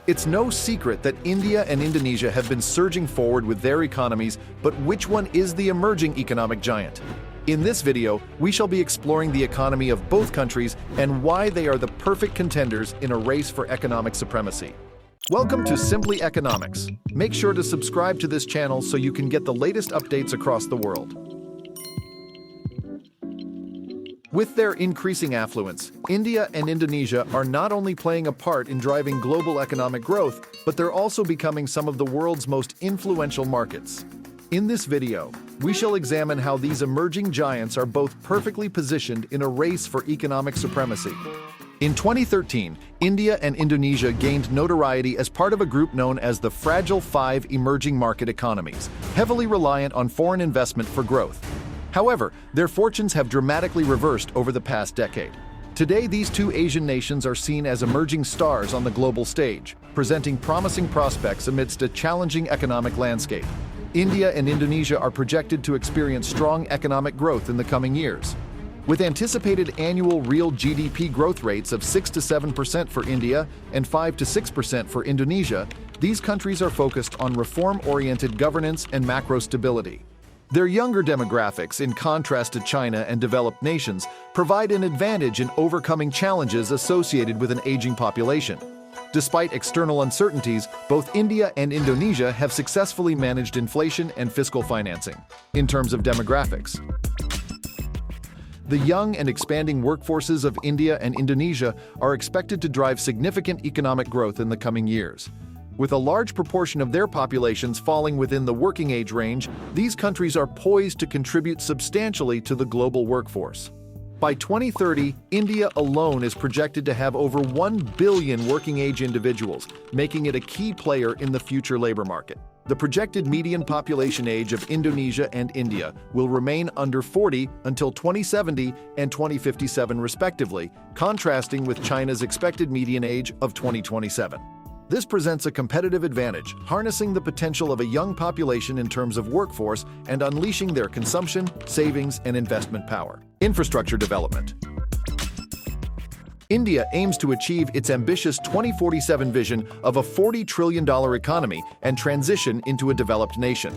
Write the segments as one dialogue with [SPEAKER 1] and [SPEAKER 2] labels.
[SPEAKER 1] It's no secret that India and Indonesia have been surging forward with their economies, but which one is the emerging economic giant? In this video, we shall be exploring the economy of both countries and why they are the perfect contenders in a race for economic supremacy. Welcome to Simply Economics. Make sure to subscribe to this channel so you can get the latest updates across the world. With their increasing affluence, India and Indonesia are not only playing a part in driving global economic growth, but they're also becoming some of the world's most influential markets. In this video, we shall examine how these emerging giants are both perfectly positioned in a race for economic supremacy. In 2013, India and Indonesia gained notoriety as part of a group known as the Fragile Five emerging market economies, heavily reliant on foreign investment for growth. However, their fortunes have dramatically reversed over the past decade. Today, these two Asian nations are seen as emerging stars on the global stage, presenting promising prospects amidst a challenging economic landscape. India and Indonesia are projected to experience strong economic growth in the coming years. With anticipated annual real GDP growth rates of 6 to 7% for India and 5 to 6% for Indonesia, these countries are focused on reform-oriented governance and macro stability. Their younger demographics, in contrast to China and developed nations, provide an advantage in overcoming challenges associated with an aging population. Despite external uncertainties, both India and Indonesia have successfully managed inflation and fiscal financing. In terms of demographics, the young and expanding workforces of India and Indonesia are expected to drive significant economic growth in the coming years. With a large proportion of their populations falling within the working age range, these countries are poised to contribute substantially to the global workforce. By 2030, India alone is projected to have over 1 billion working-age individuals, making it a key player in the future labor market. The projected median population age of Indonesia and India will remain under 40 until 2070 and 2057 respectively, contrasting with China's expected median age of 2027. This presents a competitive advantage, harnessing the potential of a young population in terms of workforce and unleashing their consumption, savings, and investment power. Infrastructure development. India aims to achieve its ambitious 2047 vision of a $40 trillion economy and transition into a developed nation.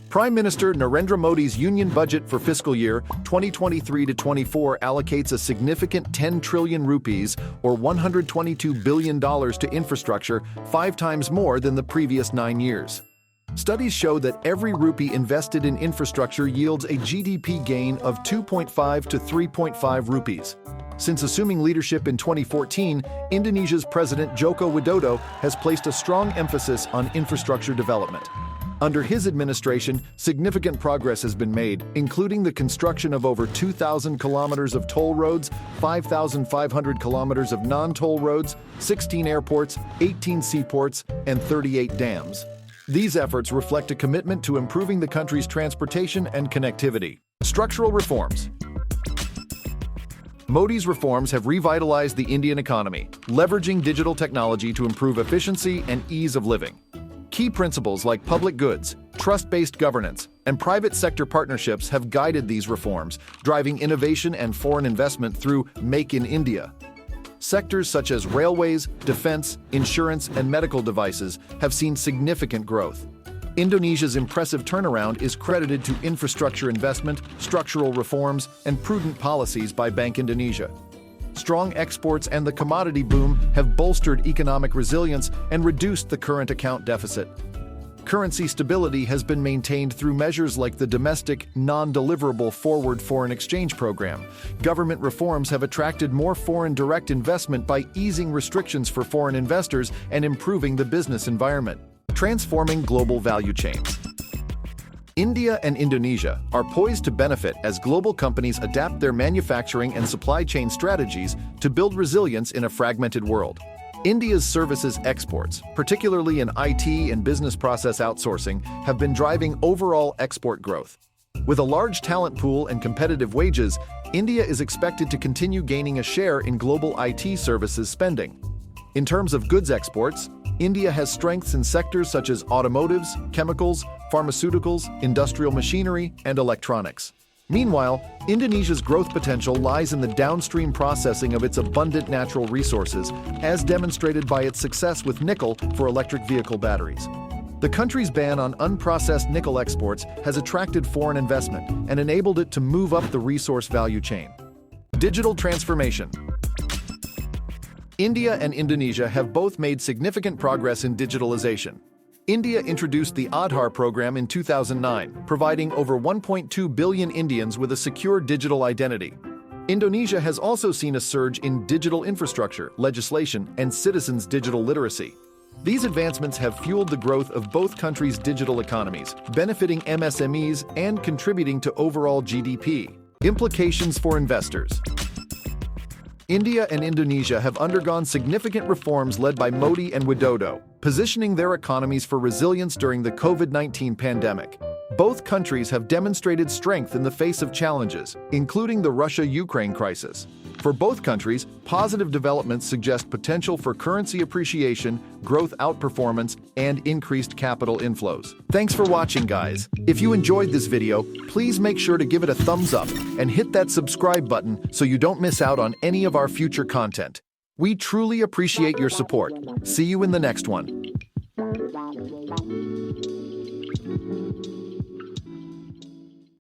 [SPEAKER 1] Prime Minister Narendra Modi's union budget for fiscal year 2023-24 allocates a significant 10 trillion rupees or $122 billion to infrastructure, 5 times more than the previous 9 years. Studies show that every rupee invested in infrastructure yields a GDP gain of 2.5 to 3.5 rupees. Since assuming leadership in 2014, Indonesia's President Joko Widodo has placed a strong emphasis on infrastructure development. Under his administration, significant progress has been made, including the construction of over 2,000 kilometers of toll roads, 5,500 kilometers of non-toll roads, 16 airports, 18 seaports, and 38 dams. These efforts reflect a commitment to improving the country's transportation and connectivity. Structural reforms. Modi's reforms have revitalized the Indian economy, leveraging digital technology to improve efficiency and ease of living. Key principles like public goods, trust-based governance, and private sector partnerships have guided these reforms, driving innovation and foreign investment through Make in India. Sectors such as railways, defense, insurance, and medical devices have seen significant growth. Indonesia's impressive turnaround is credited to infrastructure investment, structural reforms, and prudent policies by Bank Indonesia. Strong exports and the commodity boom have bolstered economic resilience and reduced the current account deficit. Currency stability has been maintained through measures like the domestic, non-deliverable forward foreign exchange program. Government reforms have attracted more foreign direct investment by easing restrictions for foreign investors and improving the business environment. Transforming global value chains. India and Indonesia are poised to benefit as global companies adapt their manufacturing and supply chain strategies to build resilience in a fragmented world. India's services exports, particularly in IT and business process outsourcing, have been driving overall export growth. With a large talent pool and competitive wages, India is expected to continue gaining a share in global IT services spending. In terms of goods exports, India has strengths in sectors such as automotives, chemicals, pharmaceuticals, industrial machinery, and electronics. Meanwhile, Indonesia's growth potential lies in the downstream processing of its abundant natural resources, as demonstrated by its success with nickel for electric vehicle batteries. The country's ban on unprocessed nickel exports has attracted foreign investment and enabled it to move up the resource value chain. Digital transformation. India and Indonesia have both made significant progress in digitalization. India introduced the Aadhaar program in 2009, providing over 1.2 billion Indians with a secure digital identity. Indonesia has also seen a surge in digital infrastructure, legislation, and citizens' digital literacy. These advancements have fueled the growth of both countries' digital economies, benefiting MSMEs and contributing to overall GDP. Implications for investors. India and Indonesia have undergone significant reforms led by Modi and Widodo, positioning their economies for resilience during the COVID-19 pandemic. Both countries have demonstrated strength in the face of challenges, including the Russia-Ukraine crisis. For both countries, positive developments suggest potential for currency appreciation, growth outperformance, and increased capital inflows. Thanks for watching, guys. If you enjoyed this video, please make sure to give it a thumbs up and hit that subscribe button so you don't miss out on any of our future content. We truly appreciate your support. See you in the next one.